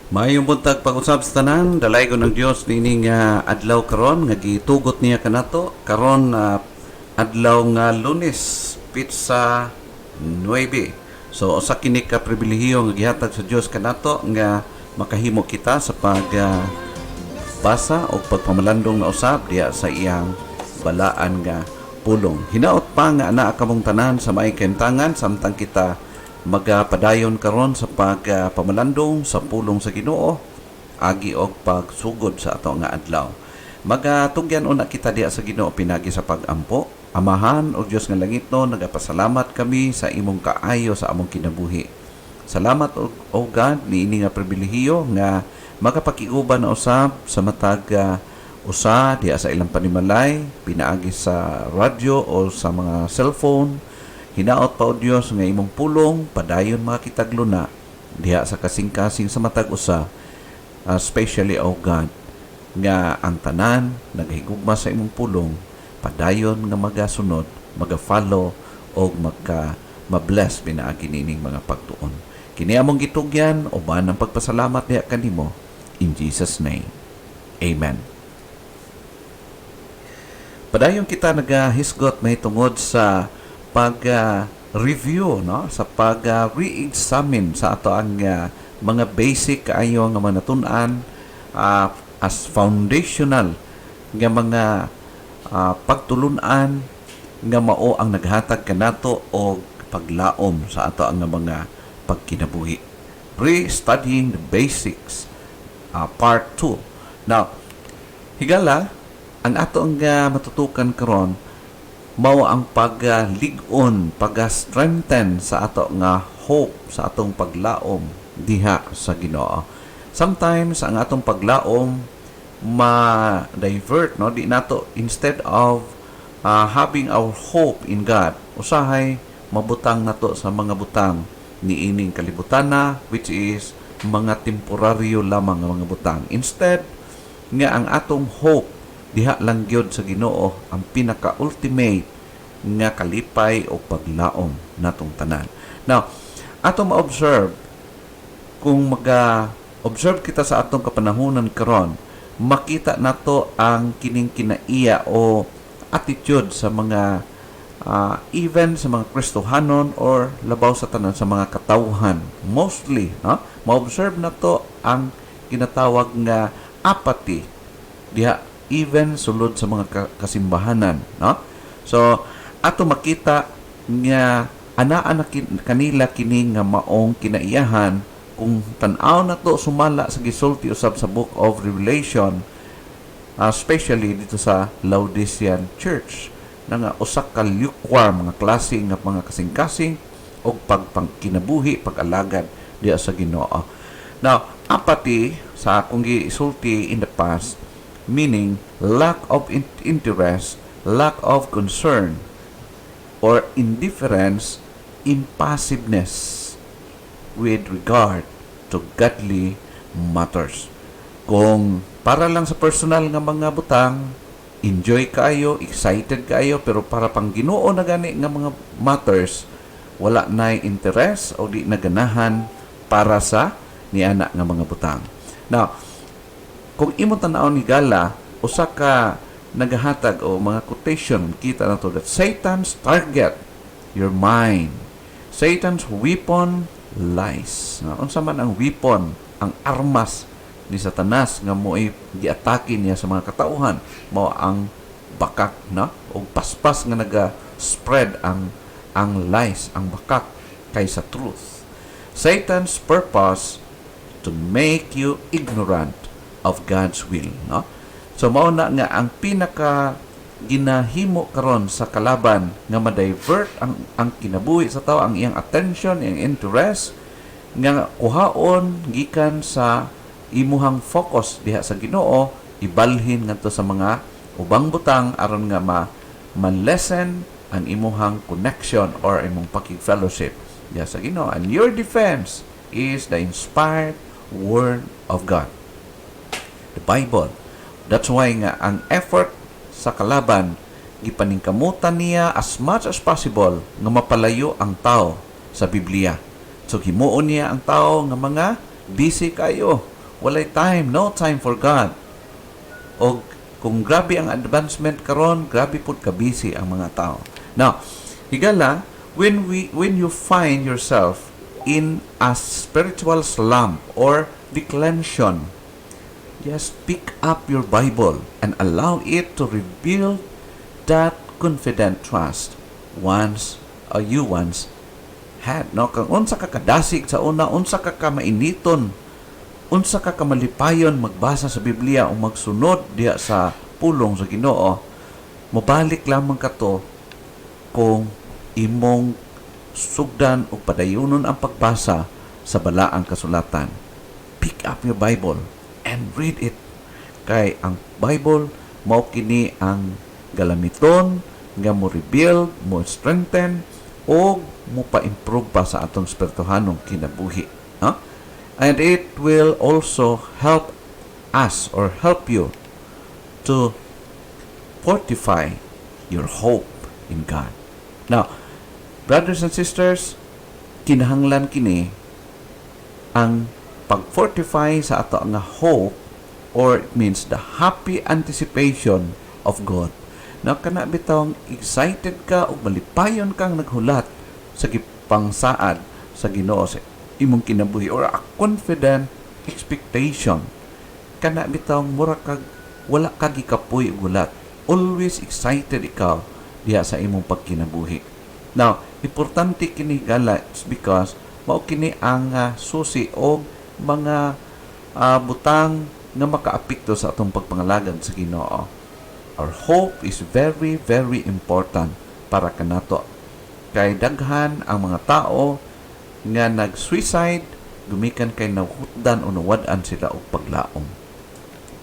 Mayong buntag pag-usab sa tanan, dalay ko ng Dios nining adlaw karon nga gitugot niya kanato karon adlaw nga Lunes, Pizza 9. So usa kini ka pribilehiyo nga gihatag sa Dios kanato nga makahimo kita sa basa o pagpamalandong na usab diya sa iyang balaan nga pulong. Hinaot pa nga anaa kamong tanan sa may kentangan samtang kita magapadayon karon sa pagpamalandong sa pulong sa Ginoo agi og pagsugod sa ato nga adlaw. Magatugyan una kita diha sa Ginoo pinagi sa pagampo. Amahan o Dios nga langitno, nagapasalamat kami sa imong kaayo sa among kinabuhi. Salamat o God niini nga pribilehiyo nga makapakiuban na usab sa matag usa diha sa ilang panimalay pinaagi sa radyo o sa mga cellphone. Hinaot pa o Diyos nga imong pulong, padayon mga kitagluna, diha sa kasing-kasing sa matag usa, especially o God, nga ang tanan, naghigugma sa imong pulong, padayon nga magasunod, maga-follow, o mabless pinaagi nining mga pagtuon. Kini among gitugyan, o ba ng pagpasalamat diha kanimo, in Jesus' name. Amen. Padayon kita nagahisgot may tungod sa pag-review, no? Sa pag-re-examine sa ato ang mga basic kaayo nga mga natun-an as foundational nga mga pagtulunan nga mao ang naghatag kanato og paglaom sa ato ang mga pagkinabuhi. Re-studying the basics, part 2. Now, higala ang ato ang matutukan karon mao ang pag-ligon, pag-strengthen sa ato nga hope, sa atong paglaom diha sa Ginoo. Sometimes ang atong paglaom ma-divert, no? Di nato, instead of having our hope in God, usahay mabutang nato sa mga butang niining kalibutana, which is mga temporaryo lamang nga mga butang. Instead nga ang atong hope diha lang gyud sa Ginoo ang pinaka-ultimate nga kalipay o paglaom natong tanan. Now, ato ma-observe, kung maga-observe kita sa atong kapanahunan karon, makita nato ang kining kinaiya o attitude sa mga even sa mga Kristohanon or labaw sa tanan sa mga katawhan. Mostly, no? Ma-observe nato ang kinatawag nga apathy diha even sulod sa mga kasimbahanan, no? So ato makita nga anaa kanila kini nga maong kinaiyahan kung tan-aw nato sumala sa gisulti usab sa Book of Revelation, especially dito sa Laodicean Church na nga usa ka lukewarm mga klase nga mga kasing-kasing og pagpangkinabuhi, pag-alagad diha sa Ginoo. Now, apathy sa akong gisulti in the past, meaning lack of interest, lack of concern, or indifference, impassiveness with regard to godly matters. Kung para lang sa personal nga mga butang, enjoy kayo, excited kayo, pero para pang Ginoo na gani nga mga matters, wala na interest o di naganahan para sa niana nga mga butang. Now, kung imo tan-aw ni Gala, usa ka nagahatag o mga quotation, kita na to that Satan's target, your mind. Satan's weapon, lies. Unsa man ang weapon, ang armas ni Satanas nga mo'y giatake niya sa mga katauhan, mao ang bakak, no? O paspas nga naga-spread ang lies, ang bakak kaysa truth. Satan's purpose to make you ignorant of God's will, no? So mao na nga ang pinaka ginahimo karon sa kalaban nga ma-divert ang kinabuhi sa tao, ang iyang attention, iyang interest nga kuhaon gikan sa imuhang focus diha sa Ginoo, ibalhin ngadto sa mga ubang butang aron nga ma-lessen ang imuhang connection or imong pakig-fellowship diha sa Ginoo. And your defense is the inspired Word of God, the Bible. That's why nga ang effort sa kalaban gipaningkamutan niya as much as possible nga mapalayo ang tao sa Biblia. So himuon niya ang tao nga mga busy kayo walay time, no time for God. O kung grabe ang advancement karon, grabe pud ka busy ang mga tao. Now, higala, when you find yourself in a spiritual slump or declension, just pick up your Bible and allow it to reveal that confident trust you once had. No, kung unsa ka kadasig sa una, unsa ka mainiton, unsa ka malipayon magbasa sa Biblia o magsunod diha sa pulong sa Ginoo, mabalik lamang kato kung imong sugdan o padayunon ang pagbasa sa balaang kasulatan. Pick up your Bible and read it. Kay ang Bible mao kini ang galamiton nga mo rebuild, mo strengthen o mo pa-improve pa sa atong spirituhanong kinabuhi. Huh? And it will also help us or help you to fortify your hope in God. Now, brothers and sisters, kinahanglan kini ang pag-fortify sa ato nga hope, or it means the happy anticipation of God. Na kana bitawng excited ka o malipayon kang naghulat sa gipangsaad sa Ginoo sa imong kinabuhi, or a confident expectation. Kana bitawng mura kag wala ka gikapoy og gulat. Always excited ikaw diha sa imong pagkinabuhi. Now, importante kini gala because mao kini ang susi o mga butang nga makaapekto sa atong pagpangalagad sa Ginoo. Our hope is very, very important para kanato. Kay daghan ang mga tao nga nag-suicide, gumikan kay nawhutdan o nawad-an sila og paglaom.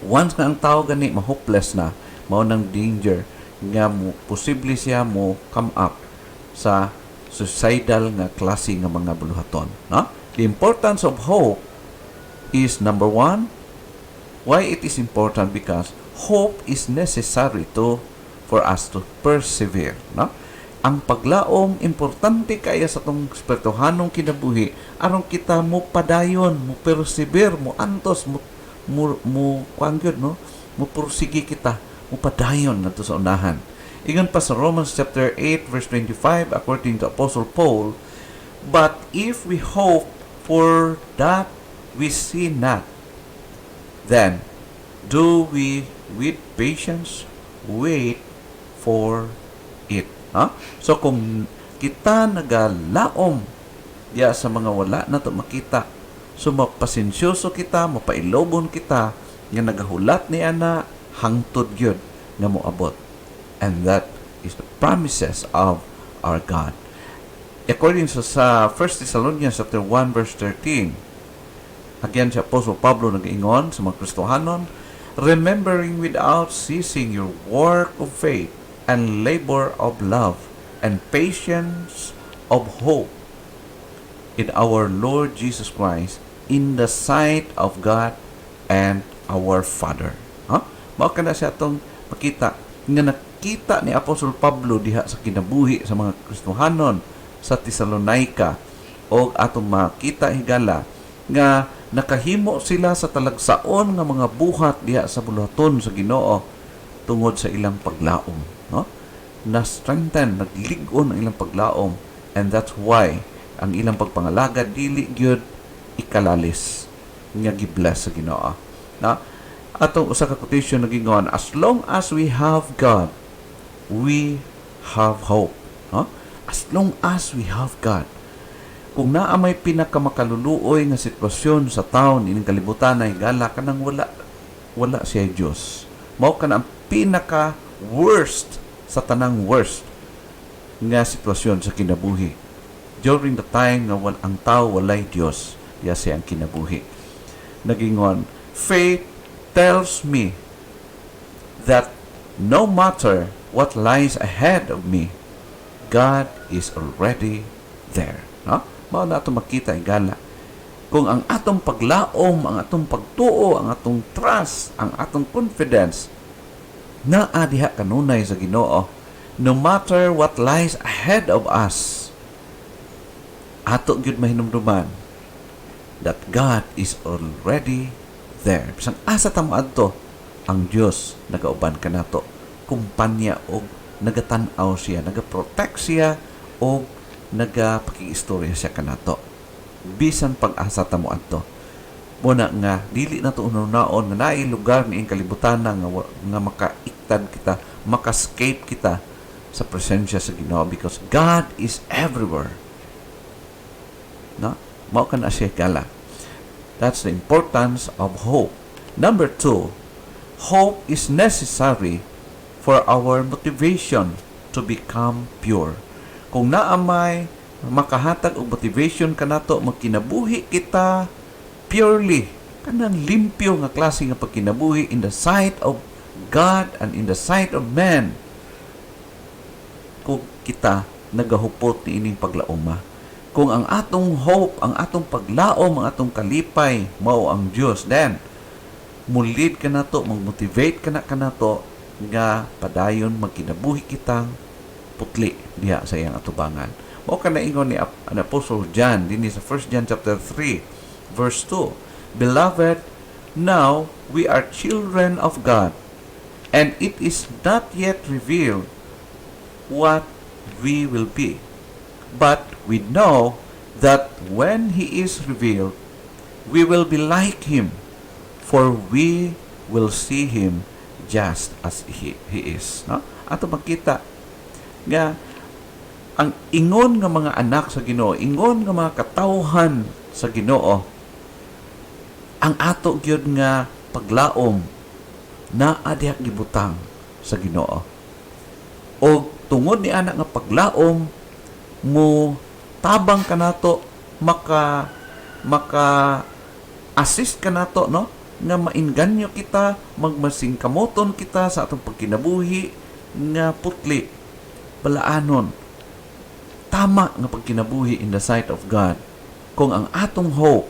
Once nga ang tao gani ma-hopeless na, mao nang danger nga mo posible siya mo come up sa suicidal nga klase nga mga buluhaton. No? The importance of hope is number one. Why it is important? Because hope is necessary for us to persevere. No? Ang paglaom, importante kaya sa itong spirituhanong kinabuhi, aron kita mo padayon, mo persevere, mo antos, mo kuangyod, no? Mo pursige kita, mo padayon nato sa unahan. Ingon pa sa Romans chapter 8 verse 25, according to Apostle Paul, but if we hope for that we see not, then do we with patience wait for it. So kung kita nagalaom diya sa mga wala na to makita, so mapasensyoso kita, mapailobon kita nga nagahulat ni ana hangtod gyud nga moabot. And that is the promises of our God. According sa 1 Thessalonians chapter 1 verse 13, again si Apostle Pablo nag-ingon sa mga Kristohanon, remembering without ceasing your work of faith and labor of love and patience of hope in our Lord Jesus Christ in the sight of God and our Father. Mao kana siya atong makita nga nakita ni Apostol Pablo diha sa kinabuhi sa mga Kristohanon sa Thessalonica, o atong makita higala nga nakahimo sila sa talagsaon nga mga buhat diha sa buluhaton sa Ginoo tungod sa ilang paglaom. No? Na-strengthen, nagligon ang ilang paglaom, and that's why ang ilang pagpangalagad dili gyud ikalalis nga gibless sa Ginoo. Na atong usa ka quotation nagingon, as long as we have God, we have hope. No? As long as we have God. Kung naa may pinakamakaluluoy nga sitwasyon sa taon ining kalibutan ay higala kanang wala siya Dios. Mao kana ang pinaka worst sa tanang worst nga sitwasyon sa kinabuhi. During the time nga ang tao walay Dios, diya siya ang kinabuhi. Nagingon, faith tells me that no matter what lies ahead of me, God is already there. No? Mao na atong makita igala. Kung ang atong paglaom, ang atong pagtuo, ang atong trust, ang atong confidence naa diha kanunay sa Ginoo, no matter what lies ahead of us, ato gyud mahinumduman that God is already there. Bisan asa ta moadto, ang Dios nagauban kanato. Kumpanya og nagatanaw siya, nagaprotect siya o nagapakiistorya siya kanato. Bisan pag-asa ta moadto. Muna nga dili nato unaon nga naay lugar ni kalibutan nga makaiktad kita, makascape kita sa presensya sa Ginoo because God is everywhere. No? Mao kana siya kala. That's the importance of hope. Number 2, hope is necessary for our motivation to become pure. Kung naamay makahatag og motivation kanato magkinabuhi kita purely, kanang limpyo nga klase nga pagkinabuhi in the sight of God and in the sight of man, kung kita nagahupot ni ining paglaoma. Kung ang atong hope, ang atong paglaom, ang atong kalipay mao ang Dios, then mulid ka na to, mag-motivate ka na to nga padayon magkinabuhi kitang putli diha sa iyang atubangan. Mao ka na ingon ni Apostle John dinhi sa 1 John chapter 3 verse 2. Beloved, now we are children of God, and it is not yet revealed what we will be. But we know that when He is revealed, we will be like Him, for we will see Him just as He is. No? Ato makita nga ang ingon nga mga anak sa Ginoo, ingon nga mga katawhan sa Ginoo, ang ato gyud nga paglaom na adihak gibutang sa Ginoo. O tungod ni anak nga paglaom mo tabang kanato maka assist kanato, no, nga mainganyo kita, magmasing kamoton kita sa atong pagkinabuhi nga putli balaanon tama nga pagkinabuhi in the sight of God kung ang atong hope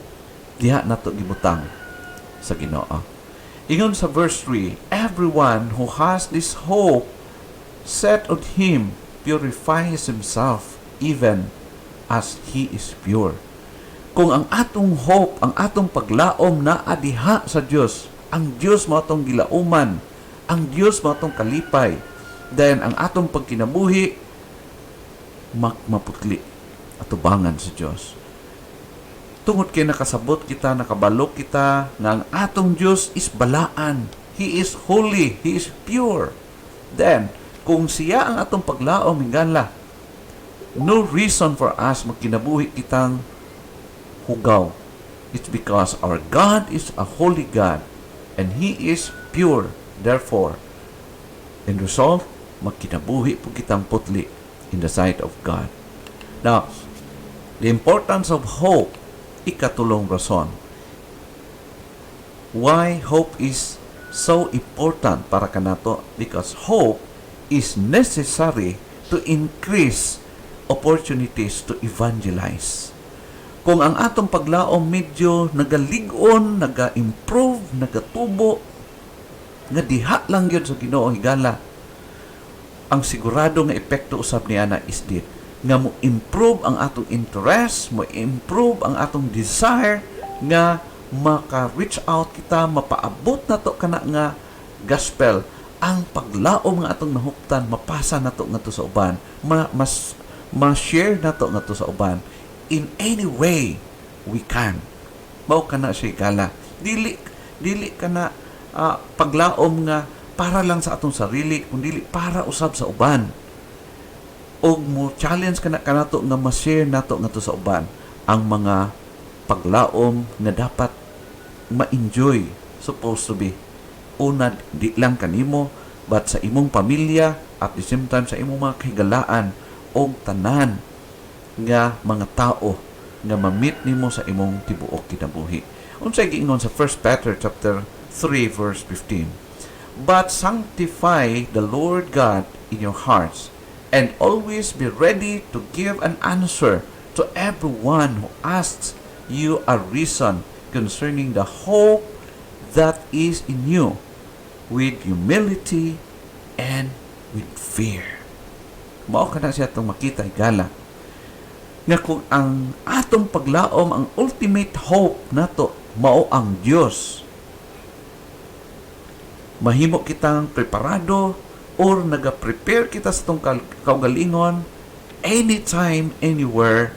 diha nato gibutang sa Ginoo. Ingon sa verse 3, everyone who has this hope set on Him purifies himself even as He is pure. Kung ang atong hope, ang atong paglaom na adiha sa Dios, ang Dios mo atong gilauman, ang Dios mo atong kalipay, then ang atong pagkinabuhi maputli atubangan sa Dios. Tungod kay nakasabot kita, nakabalok kita nga ang atong Dios is balaan. He is holy, He is pure. Then kung siya ang atong paglaom hingganla, no reason for us magkinabuhi kitang hugaw. It's because our God is a holy God and He is pure. Therefore, in result, magkinabuhi po kitang putli in the sight of God. Now, the importance of hope, ikatulong rason. Why hope is so important para kanato? Because hope is necessary to increase opportunities to evangelize. Kung ang atong paglaom medyo nagalig-on, naga-improve, nagatubo, nga diha lang yun sa Ginoo higala, ang sigurado nga epekto usab niya na is dit, nga mo improve ang atong interest, mo improve ang atong desire, nga maka-reach out kita, mapaabot na to kana nga gospel, ang paglaom nga atong nahuptan, mapasa na to nga to sa uban, ma-share na to nga to sa uban, in any way we can. Mao kana siya gala. Dili kana paglaom nga para lang sa atong sarili, kundi para usab sa uban. Og mo challenge kanato nga ma-share nato nga to sa uban ang mga paglaom nga dapat ma-enjoy, supposed to be. Una, di lang kanimo, but sa imong pamilya, at the same time sa imong mga kahigalaan o tanan nga mga tao nga ma-meet nimo sa imong tibuok kinabuhi. Unsay giingon sa 1 Peter chapter 3 verse 15. But sanctify the Lord God in your hearts, and always be ready to give an answer to everyone who asks you a reason concerning the hope that is in you, with humility and with fear. Mao kana siya itong makita igala nga kung ang atong paglaom, ang ultimate hope nato mao ang Dios, mahimo kitang preparado or naga-prepare kita sa itong kaugalingon anytime, anywhere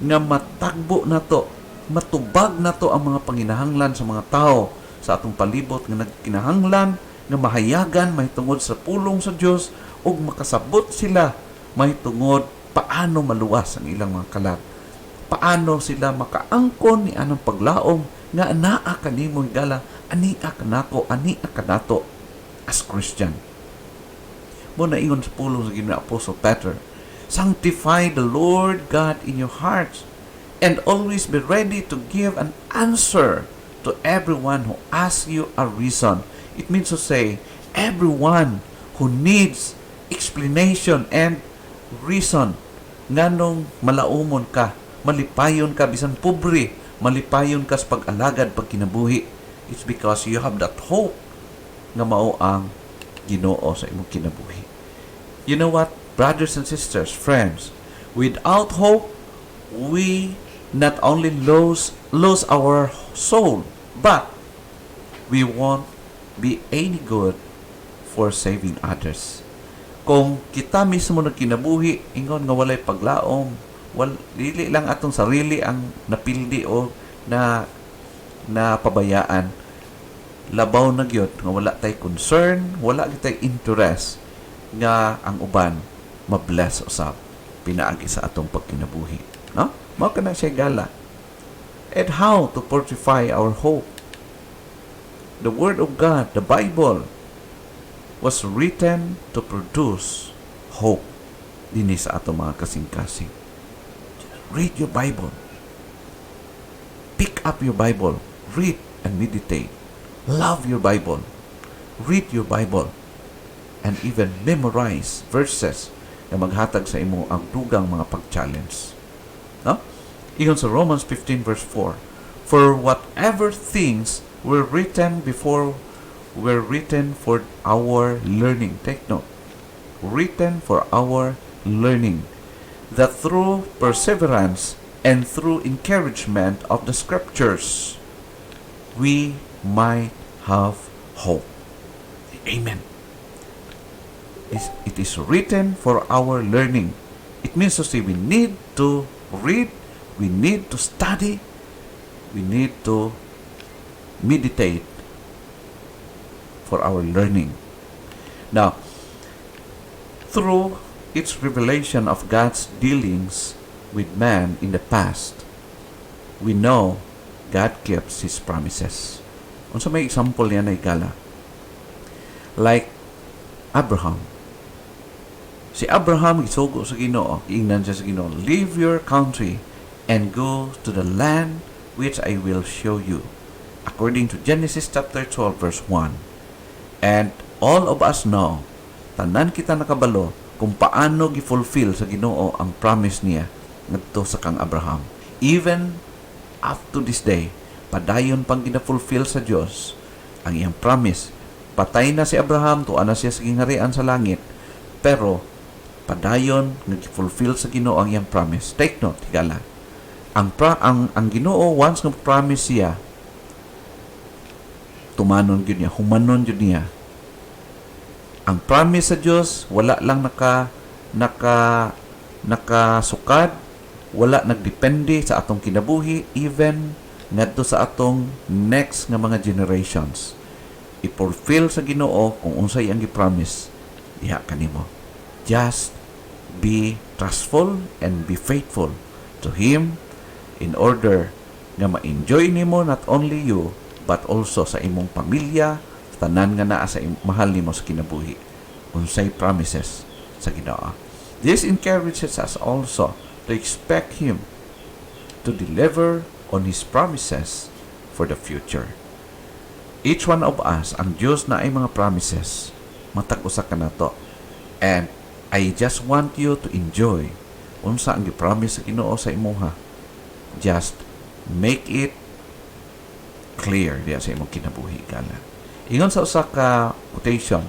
nga matagbo na to, matubag na to ang mga panginahanglan sa mga tao sa atong palibot nga nagkinahanglan nga mahayagan mahitungod sa pulong sa Dios ug makasabot sila mahitungod paano maluwas ang ilang mga kalag. Paano sila makaangkon ni anang paglaom nga anaa kanimo higala, ania kanako, ania kanato as Christian. Mo na ingon sa pulong sa Ginoong Apostle Peter, sanctify the Lord God in your hearts and always be ready to give an answer to everyone who asks you a reason. It means to say, everyone who needs explanation and reason, nganong malaumon ka, malipayon ka, bisan pobre, malipayon ka sa pag-alagad, pagkinabuhi. It's because you have that hope nga mao ang Ginoo sa imong kinabuhi. You know what, brothers and sisters, friends, without hope, we not only lose our soul, but we won't be any good for saving others. Kung kita mismo nagkinabuhi, ingon nga walay paglaom, dili lang atong sarili ang napildi o na pabayaan, labaw na gyud nga wala tay concern, wala tay interest nga ang uban mabless usab pinaagi sa atong pagkinabuhi, no? Mao kana siya gala. And how to fortify our hope? The Word of God, the Bible, was written to produce hope dinhi sa atong mga kasing-kasing. Read your Bible. Pick up your Bible. Read and meditate. Love your Bible. Read your Bible. And even memorize verses na maghatag sa imo ang dugang mga pag-challenge. No? Iyon sa Romans 15 verse 4. For whatever things were written before were written for our learning. Take note. Written for our learning, that through perseverance and through encouragement of the Scriptures, we might have hope. Amen. It is written for our learning. It means to say we need to read, we need to study, we need to meditate for our learning. Now, through its revelation of God's dealings with man in the past, we know God keeps His promises. Unsa may example yan ay gala? Like Abraham. Si Abraham isugo sa Ginoo, ingnan siya sa Ginoo, leave your country and go to the land which I will show you. According to Genesis chapter 12 verse 1. And all of us know, tanan kita nakabalo kung paano gi-fulfill sa Ginoo ang promise niya ngadto sa kang Abraham. Even up to this day, padayon pang gina-fulfill sa Dios ang iyang promise. Patay na si Abraham, tuwa na siya sa gingharian sa langit, pero padayon nga gi-fulfill sa Ginoo ang iyang promise. Take note, higala. Ang Ginoo once nga promise siya, tumanon gyud niya, humanon gyud niya. Ang promise sa Dios wala lang nakasukad, wala nagdepende sa atong kinabuhi, even ngadto sa atong next nga mga generations. I-fulfill sa Ginoo kung unsay ang gi-promise diha kanimo. Just be trustful and be faithful to Him in order nga ma-enjoy nimo not only you but also sa imong pamilya, tanan nga naa sa mahal nimo sa kinabuhi. Unsay promises sa Ginoo. This encourages us also to expect Him to deliver on His promises for the future. Each one of us, ang Diyos na ay mga promises, matag-usa ka na to. And I just want you to enjoy unsa ang gi-promise sa Ginoo sa imuha. Just make it clear diya sa imong kinabuhi gala. Ingon sa usa ka quotation,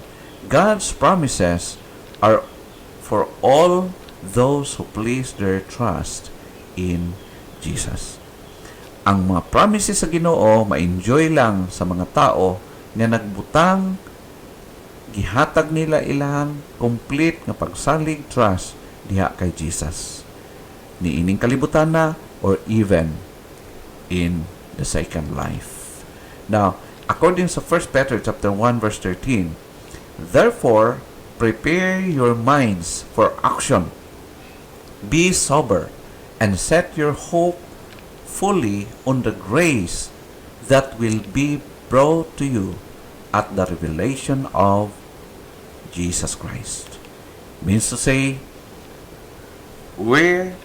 God's promises are for all those who place their trust in Jesus. Ang mga promises sa Ginoo ma-enjoy lang sa mga tao nga nagbutang gihatag nila ilang complete nga pagsalig trust diha kay Jesus. Niining kalibutan na or even in the second life. Now, according to 1 Peter chapter 1 verse 13, therefore, prepare your minds for action. Be sober and set your hope fully on the grace that will be brought to you at the revelation of Jesus Christ. Means to say, where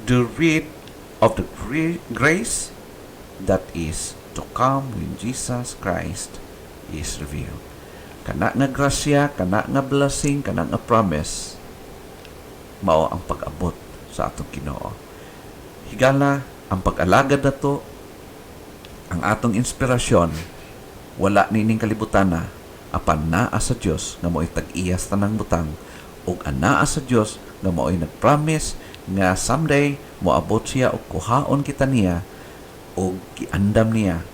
do read of the grace that is to come when Jesus Christ is revealed. Kana nga grasya, kana nga blessing, kana nga promise, mao ang pag-abot sa atong Ginoo. Higala, ang pag-alagad na to, ang atong inspirasyon, wala nining kalibutan na, apan naa sa Dios nga mo'y tag-iyas tanang butang, ug anaa sa Dios nga mo'y nag-promise nga someday moabot siya o kuhaon kita niya o giandam niya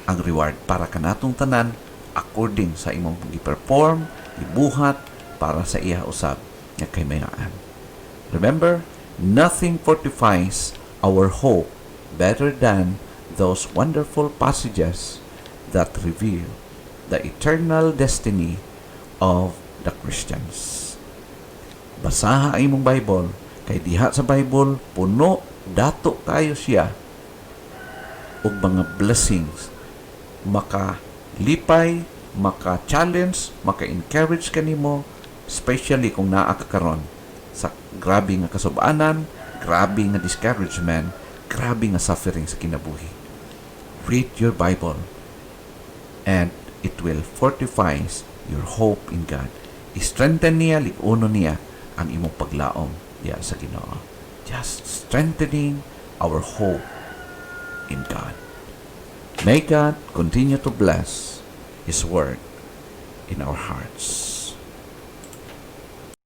ang reward para kanatong tanan according sa imong gi-perform, ibuhat para sa iya usab nga kaymayaan. Remember, nothing fortifies our hope better than those wonderful passages that reveal the eternal destiny of the Christians. Basaha ang imong Bible, kay diha sa Bible puno dato kayo siya og mga blessings, makalipay, maka-challenge, maka-encourage kanimo, especially kung naa ka karon sa grabe nga kasub-anan, grabe nga discouragement, grabe nga suffering sa kinabuhi. Read your Bible and it will fortify your hope in God. I-strengthen niya, lig-uno niya ang imong paglaom diya sa Ginoo. Just strengthening our hope in God. May God continue to bless His Word in our hearts.